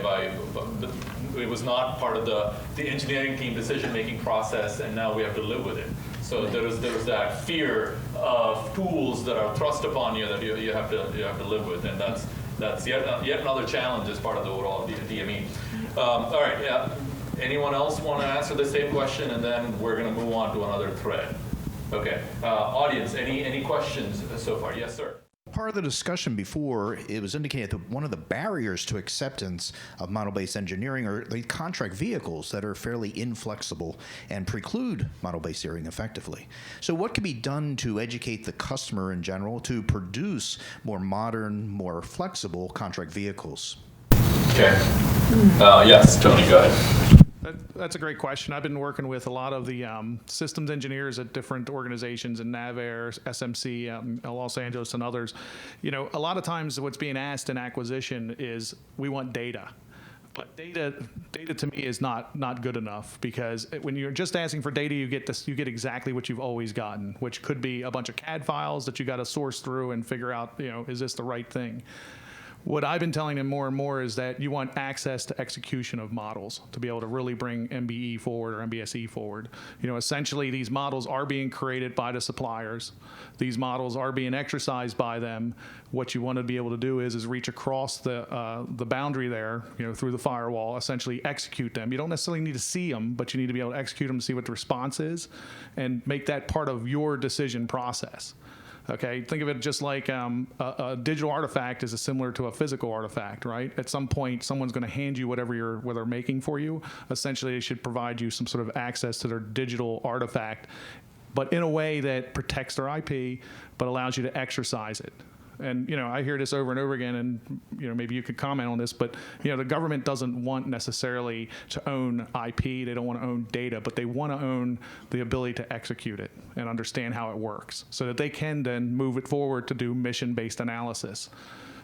Speaker 1: it was not part of the engineering team decision-making process, and now we have to live with it. So there's that fear of tools that are thrust upon you that you have to live with, and that's yet another challenge as part of the overall DME. All right, yeah. Anyone else want to answer the same question, and then we're going to move on to another thread. Okay, audience, any questions so far? Yes, sir.
Speaker 11: Part of the discussion before, it was indicated that one of the barriers to acceptance of model-based engineering are the contract vehicles that are fairly inflexible and preclude model-based steering effectively. So what can be done to educate the customer in general to produce more modern, more flexible contract vehicles?
Speaker 1: Okay. Yes, Tony, go ahead.
Speaker 4: That's a great question. I've been working with a lot of the systems engineers at different organizations in NavAir, SMC, out in Los Angeles, and others. A lot of times what's being asked in acquisition is we want data. But data to me is not good enough, because when you're just asking for data, you get exactly what you've always gotten, which could be a bunch of CAD files that you got to source through and figure out, is this the right thing? What I've been telling them more and more is that you want access to execution of models to be able to really bring MBE forward or MBSE forward. Essentially, these models are being created by the suppliers. These models are being exercised by them. What you want to be able to do is reach across the boundary there, through the firewall, essentially execute them. You don't necessarily need to see them, but you need to be able to execute them to see what the response is and make that part of your decision process. Okay, think of it just like a digital artifact is similar to a physical artifact, right? At some point, someone's going to hand you what they're making for you. Essentially, they should provide you some sort of access to their digital artifact, but in a way that protects their IP, but allows you to exercise it. And I hear this over and over again, and maybe you could comment on this, but the government doesn't want necessarily to own IP. They don't want to own data, but they want to own the ability to execute it and understand how it works, so that they can then move it forward to do mission-based analysis,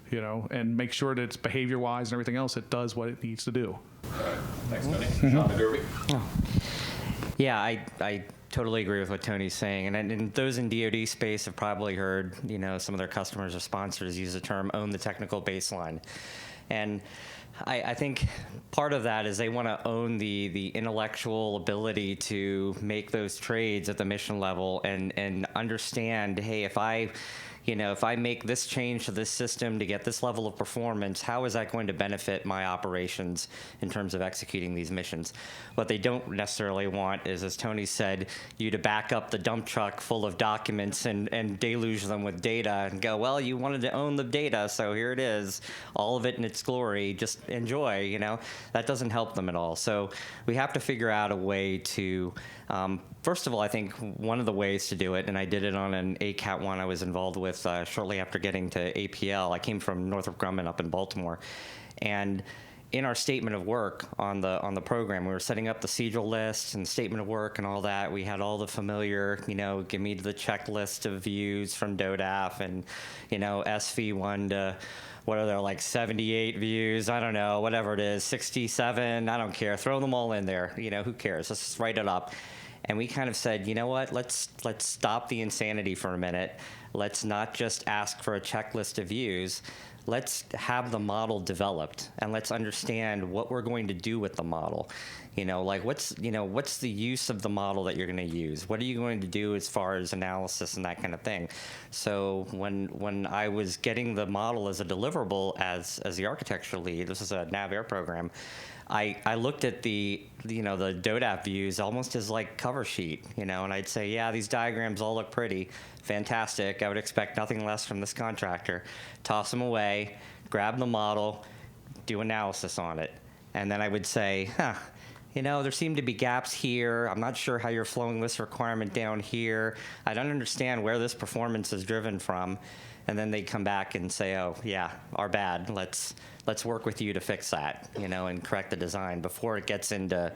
Speaker 4: and make sure that it's behavior-wise and everything else, it does what it needs to do.
Speaker 1: All right. Thanks, Tony. Shawn McGervey.
Speaker 2: Oh. Yeah, I totally agree with what Tony's saying, and those in DoD space have probably heard, some of their customers or sponsors use the term "own the technical baseline," and I think part of that is they want to own the intellectual ability to make those trades at the mission level and understand, hey, if I make this change to this system to get this level of performance, how is that going to benefit my operations in terms of executing these missions? What they don't necessarily want is, as Tony said, you to back up the dump truck full of documents and deluge them with data and go, well, you wanted to own the data, so here it is, all of it in its glory, just enjoy, That doesn't help them at all. So we have to figure out a way to, first of all, I think one of the ways to do it, and I did it on an ACAT one I was involved with shortly after getting to APL. I came from Northrop Grumman up in Baltimore, and in our statement of work on the program, we were setting up the procedural list and statement of work and all that. We had all the familiar, give me the checklist of views from DODAF and, SV1 to, what are there, like 78 views? I don't know, whatever it is, 67, I don't care. Throw them all in there. Who cares? Let's just write it up. And we kind of said, you know what, let's stop the insanity for a minute. Let's not just ask for a checklist of views. Let's have the model developed, and let's understand what we're going to do with the model. What's the use of the model that you're going to use? What are you going to do as far as analysis and that kind of thing? So when I was getting the model as a deliverable as the architecture lead, this is a NavAir program, I looked at the DODAP views almost as like cover sheet, and I'd say, yeah, these diagrams all look pretty, fantastic. I would expect nothing less from this contractor. Toss them away, grab the model, do analysis on it. And then I would say, there seem to be gaps here. I'm not sure how you're flowing this requirement down here. I don't understand where this performance is driven from. And then they'd come back and say, oh, yeah, our bad. Let's work with you to fix that, and correct the design before it gets into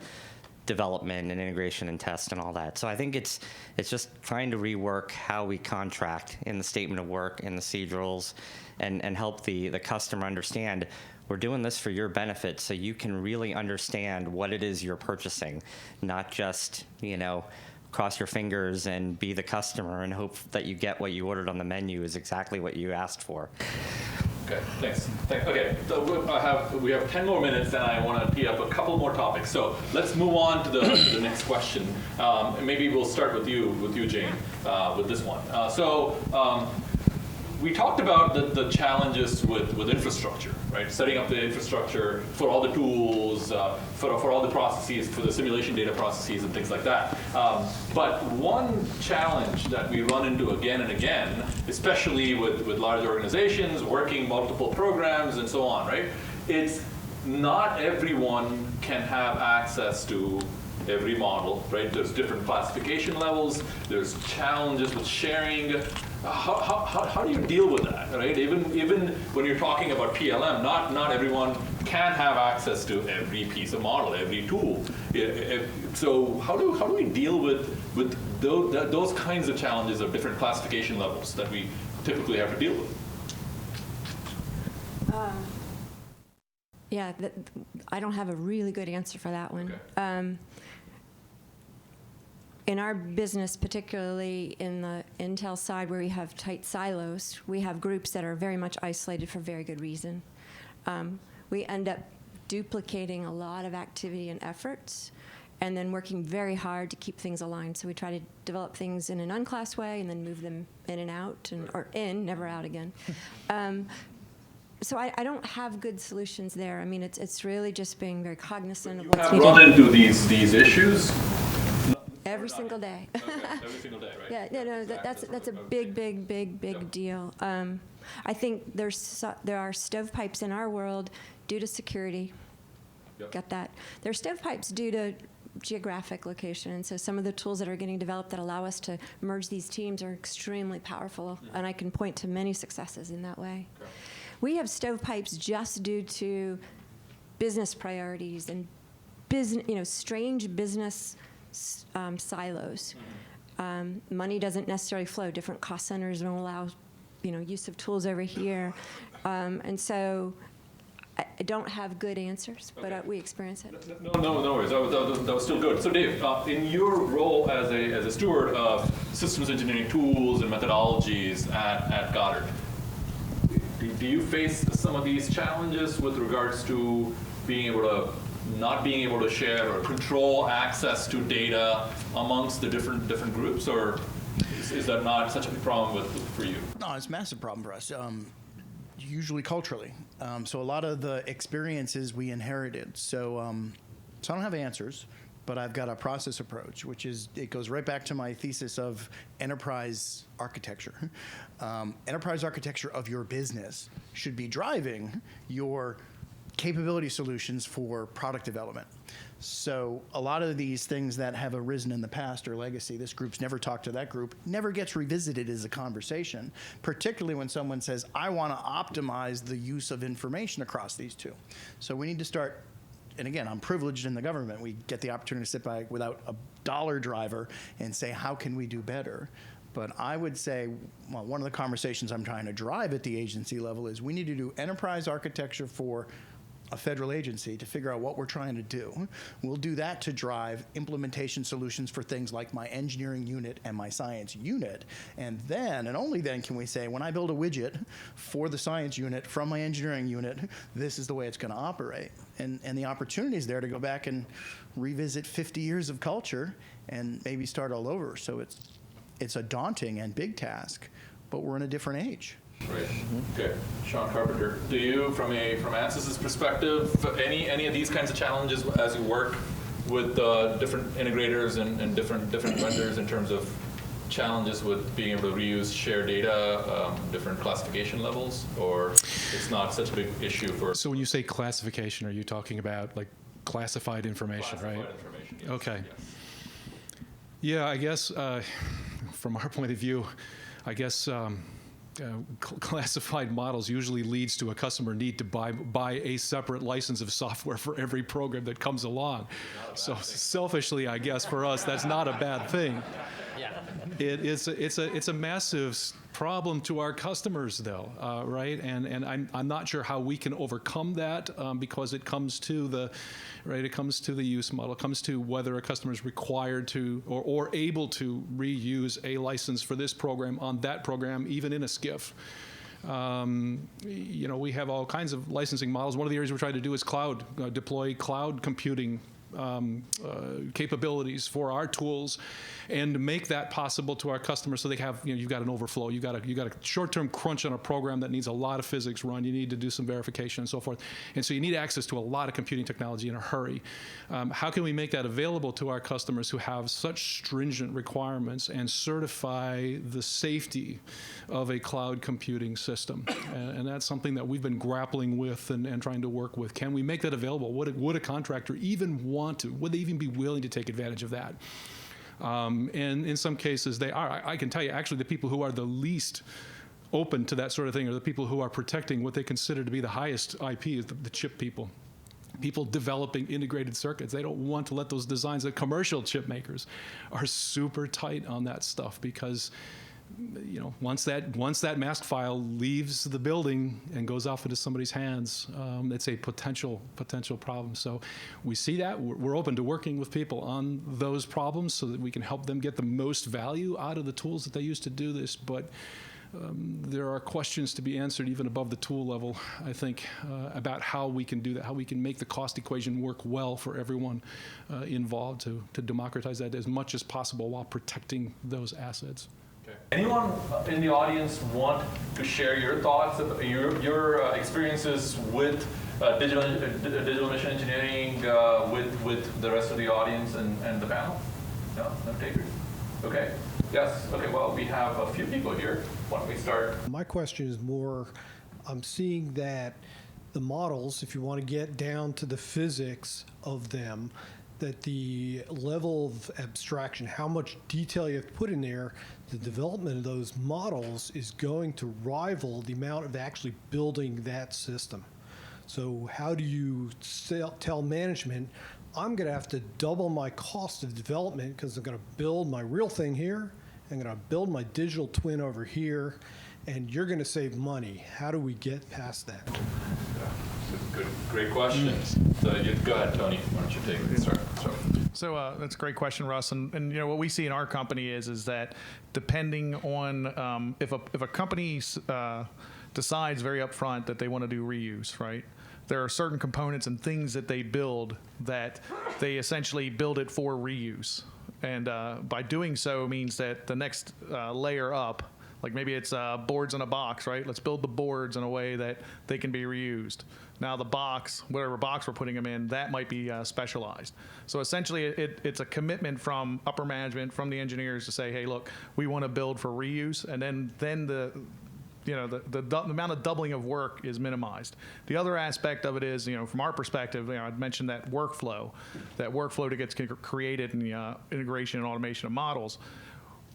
Speaker 2: development and integration and test and all that. So I think it's just trying to rework how we contract in the statement of work, in the procedurals, and help the customer understand we're doing this for your benefit so you can really understand what it is you're purchasing, not just, cross your fingers and be the customer and hope that you get what you ordered on the menu is exactly what you asked for.
Speaker 1: Okay, thanks. Okay, so we have 10 more minutes, and I want to tee up a couple more topics. So let's move on to the next question. And maybe we'll start with you, Jayne, with this one. We talked about the challenges with infrastructure, right? Setting up the infrastructure for all the tools, for all the processes, for the simulation data processes and things like that. But one challenge that we run into again and again, especially with large organizations, working multiple programs and so on, right? It's not everyone can have access to every model, right? There's different classification levels. There's challenges with sharing. How do you deal with that, right? Even when you're talking about PLM, not everyone can have access to every piece of model, every tool. So how do we deal with those kinds of challenges of different classification levels that we typically have to deal with?
Speaker 3: I don't have a really good answer for that one.
Speaker 1: Okay.
Speaker 3: In our business, particularly in the Intel side where we have tight silos, we have groups that are very much isolated for very good reason. We end up duplicating a lot of activity and efforts and then working very hard to keep things aligned. So we try to develop things in an unclassed way and then move them in and out, or in, never out again. So I don't have good solutions there. I mean, it's really just being very cognizant of what's needed.
Speaker 1: You have run into these issues?
Speaker 3: Every single day.
Speaker 1: Okay, every single day, right?
Speaker 3: Yeah, no, that's a big deal. I think there are stovepipes in our world due to security.
Speaker 1: Yep.
Speaker 3: Got that. There are stovepipes due to geographic location, and so some of the tools that are getting developed that allow us to merge these teams are extremely powerful, and I can point to many successes in that way.
Speaker 1: Okay.
Speaker 3: We have stovepipes just due to business priorities and strange business silos. Money doesn't necessarily flow. Different cost centers don't allow, use of tools over here, and so I don't have good answers, but we experience it.
Speaker 1: No worries. That was still good. So Dave, in your role as a steward of systems engineering tools and methodologies at Goddard, do you face some of these challenges with regards to not being able to share or control access to data amongst the different groups, or is that not such a big problem for you?
Speaker 7: No, it's a massive problem for us. Usually culturally. So a lot of the experiences we inherited. So I don't have answers, but I've got a process approach, which it goes right back to my thesis of enterprise architecture. Enterprise architecture of your business should be driving your capability solutions for product development. So a lot of these things that have arisen in the past or legacy, this group's never talked to that group, never gets revisited as a conversation, particularly when someone says, I want to optimize the use of information across these two. So we need to start, and again, I'm privileged in the government. We get the opportunity to sit back without a dollar driver and say, how can we do better? But I would say, well, one of the conversations I'm trying to drive at the agency level is we need to do enterprise architecture for a federal agency to figure out what we're trying to do. We'll do that to drive implementation solutions for things like my engineering unit and my science unit. And then, and only then, can we say, when I build a widget for the science unit from my engineering unit, this is the way it's going to operate. And the opportunity is there to go back and revisit 50 years of culture and maybe start all over. So it's a daunting and big task, but we're in a different age.
Speaker 1: Right. Okay. Shawn, Carpenter, do you, from Ansys's perspective, any of these kinds of challenges as you work with different integrators and different vendors in terms of challenges with being able to reuse shared data, different classification levels, or it's not such a big issue for?
Speaker 5: So when you say classification, are you talking about like classified information, right?
Speaker 1: Information, yes.
Speaker 5: Okay.
Speaker 1: Yes.
Speaker 5: Yeah, I guess from our point of view, I guess classified models usually leads to a customer need to buy a separate license of software for every program that comes along. So selfishly, I guess for us, that's not a bad thing.
Speaker 2: Yeah.
Speaker 5: It's a massive problem to our customers, though, right? And I'm not sure how we can overcome that because it comes to the use model. It comes to whether a customer is required to or able to reuse a license for this program on that program, even in a SCIF. We have all kinds of licensing models. One of the areas we're trying to do is deploy cloud computing capabilities for our tools, and make that possible to our customers, so they have, you've got an overflow, you've got a short-term crunch on a program that needs a lot of physics run, you need to do some verification and so forth, and so you need access to a lot of computing technology in a hurry. How can we make that available to our customers who have such stringent requirements and certify the safety of a cloud computing system? And that's something that we've been grappling with and trying to work with. Can we make that available? Would a contractor even want to? Would they even be willing to take advantage of that? And in some cases they are. I can tell you, actually, the people who are the least open to that sort of thing are the people who are protecting what they consider to be the highest IP, is the chip people. People developing integrated circuits. They don't want to let those designs. The commercial chip makers are super tight on that stuff because once that mask file leaves the building and goes off into somebody's hands, it's a potential problem. So we see that. We're open to working with people on those problems so that we can help them get the most value out of the tools that they use to do this. But there are questions to be answered even above the tool level, I think, about how we can do that, how we can make the cost equation work well for everyone involved to democratize that as much as possible while protecting those assets.
Speaker 1: Anyone in the audience want to share your thoughts, your experiences with digital mission engineering with the rest of the audience and the panel? No takers? Okay. Yes. Okay. Well, we have a few people here. Why don't we start?
Speaker 12: My question is more, I'm seeing that the models, if you want to get down to the physics of them, that the level of abstraction, how much detail you have to put in there, the development of those models is going to rival the amount of actually building that system. So how do you tell management, I'm going to have to double my cost of development because I'm going to build my real thing here, I'm going to build my digital twin over here, and you're going to save money. How do we get past that?
Speaker 1: Great question. So go ahead, Tony. Why don't you take it? Start.
Speaker 4: So that's a great question, Russ. And what we see in our company is that depending on if a company decides very upfront that they want to do reuse, right? There are certain components and things that they build that they essentially build it for reuse, and by doing so means that the next layer up. Like maybe it's boards in a box, right? Let's build the boards in a way that they can be reused. Now the box, whatever box we're putting them in, that might be specialized. So essentially it's a commitment from upper management, from the engineers to say, hey, look, we want to build for reuse. And then the amount of doubling of work is minimized. The other aspect of it is, from our perspective, I'd mentioned that workflow that gets created in the integration and automation of models.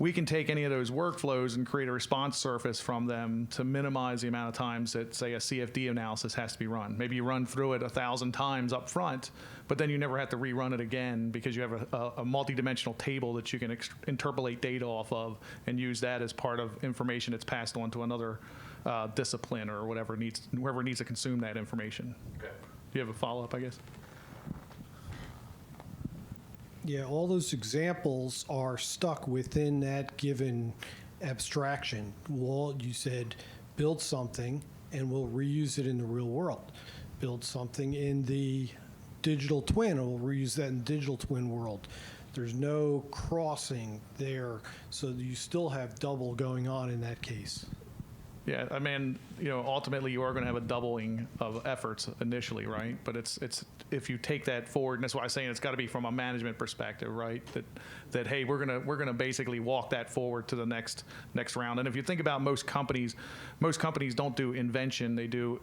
Speaker 4: We can take any of those workflows and create a response surface from them to minimize the amount of times that, say, a CFD analysis has to be run. Maybe you run through it 1,000 times up front, but then you never have to rerun it again because you have a multi-dimensional table that you can interpolate data off of and use that as part of information that's passed on to another discipline or whoever needs to consume that information.
Speaker 1: Okay.
Speaker 4: Do you have a follow-up, I guess?
Speaker 12: Yeah, all those examples are stuck within that given abstraction. Well, you said build something and we'll reuse it in the real world. Build something in the digital twin and we'll reuse that in the digital twin world. There's no crossing there, so you still have double going on in that case.
Speaker 4: Yeah, I mean, ultimately you are going to have a doubling of efforts initially, right? But it's if you take that forward, and that's why I'm saying it's got to be from a management perspective, right? That hey, we're gonna basically walk that forward to the next round. And if you think about most companies don't do invention; they do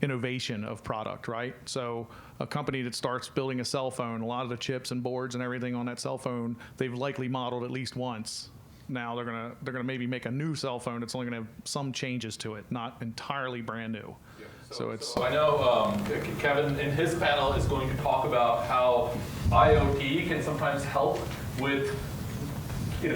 Speaker 4: innovation of product, right? So a company that starts building a cell phone, a lot of the chips and boards and everything on that cell phone, they've likely modeled at least once. Now they're gonna maybe make a new cell phone that's only gonna have some changes to it, not entirely brand new.
Speaker 1: Yeah.
Speaker 4: So
Speaker 1: I know Kevin in his panel is going to talk about how IoT can sometimes help with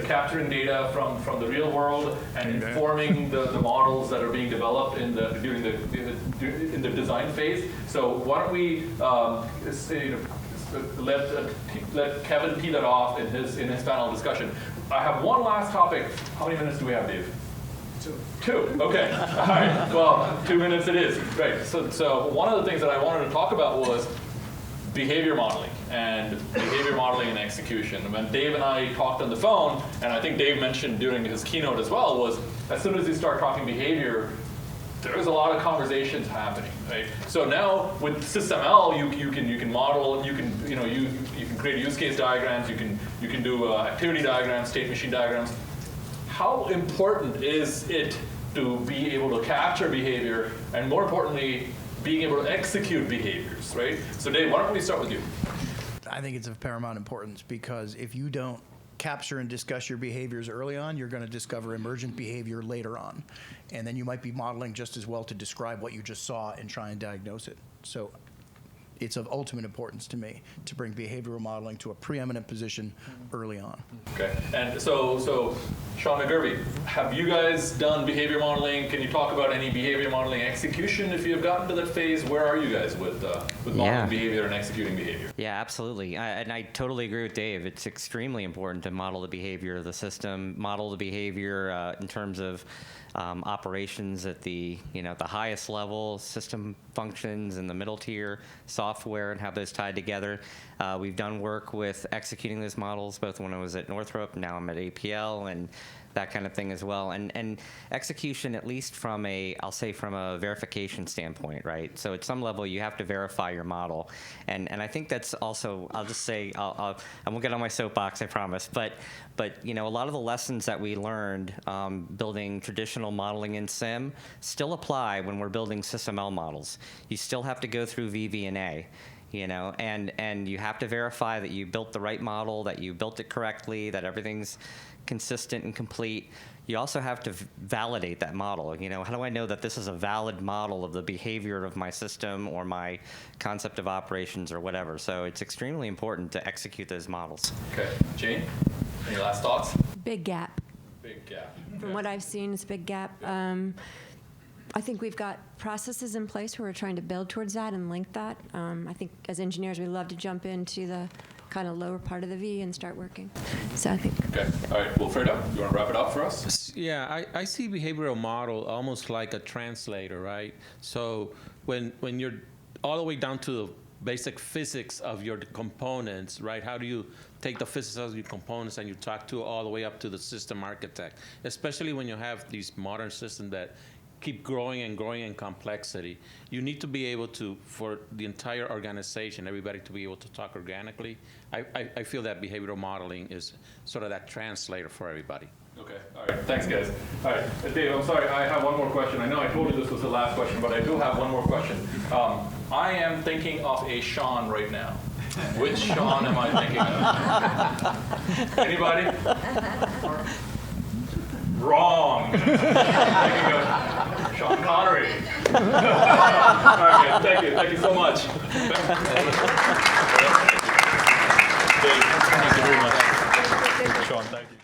Speaker 1: capturing data from the real world and informing the models that are being developed during the design phase. So why don't we let Kevin tee that off in his panel discussion. I have one last topic. How many minutes do we have, Dave? Two. Okay. All right. Well, 2 minutes it is. Right. So one of the things that I wanted to talk about was behavior modeling and execution. When Dave and I talked on the phone, and I think Dave mentioned during his keynote as well, was as soon as you start talking behavior, there's a lot of conversations happening, right? So now with SysML, you can model, you can create use case diagrams, you can do activity diagrams, state machine diagrams. How important is it to be able to capture behavior, and more importantly, being able to execute behaviors, right? So Dave, why don't we start with you?
Speaker 7: I think it's of paramount importance because if you don't capture and discuss your behaviors early on, you're going to discover emergent behavior later on. And then you might be modeling just as well to describe what you just saw and try and diagnose it. So it's of ultimate importance to me to bring behavioral modeling to a preeminent position early on.
Speaker 1: Okay, and so Shawn McGervey, have you guys done behavior modeling? Can you talk about any behavior modeling execution if you have gotten to that phase? Where are you guys with modeling behavior and executing behavior?
Speaker 2: Yeah, absolutely. And I totally agree with Dave. It's extremely important to model the behavior of the system, model the behavior in terms of operations at the the highest level, system functions in the middle tier, software, and have those tied together. We've done work with executing those models, both when I was at Northrop, now I'm at APL, and that kind of thing as well. And execution, at least from I'll say from a verification standpoint, right? So at some level, you have to verify your model. And I think that's also, I'll just say, I won't get on my soapbox, I promise, but a lot of the lessons that we learned building traditional modeling in SIM still apply when we're building SysML models. You still have to go through VV&A. And you have to verify that you built the right model, that you built it correctly, that everything's consistent and complete. You also have to validate that model. How do I know that this is a valid model of the behavior of my system or my concept of operations or whatever? So it's extremely important to execute those models.
Speaker 1: Okay, Jayne, any last thoughts?
Speaker 3: Big gap.
Speaker 1: Big gap.
Speaker 3: From what I've seen, it's a big gap. I think we've got processes in place where we're trying to build towards that and link that. I think as engineers, we love to jump into the kind of lower part of the V and start working. So I think.
Speaker 1: Okay. All right. Wilfredo, you want to wrap it up for us?
Speaker 6: Yeah, I see behavioral model almost like a translator, right? So when you're all the way down to the basic physics of your components, right? How do you take the physics of your components and you talk to all the way up to the system architect, especially when you have these modern systems that keep growing and growing in complexity. You need to be able to, for the entire organization, everybody to be able to talk organically. I feel that behavioral modeling is sort of that translator for everybody.
Speaker 1: Okay, all right, thanks guys. All right, Dave, I'm sorry, I have one more question. I know I told you this was the last question, but I do have one more question. I am thinking of a Shawn right now. Which Shawn am I thinking of? Anybody? Wrong. Thinking of Shawn Connery. All right, guys, thank you so much. Thank you very much. Shawn, thank you.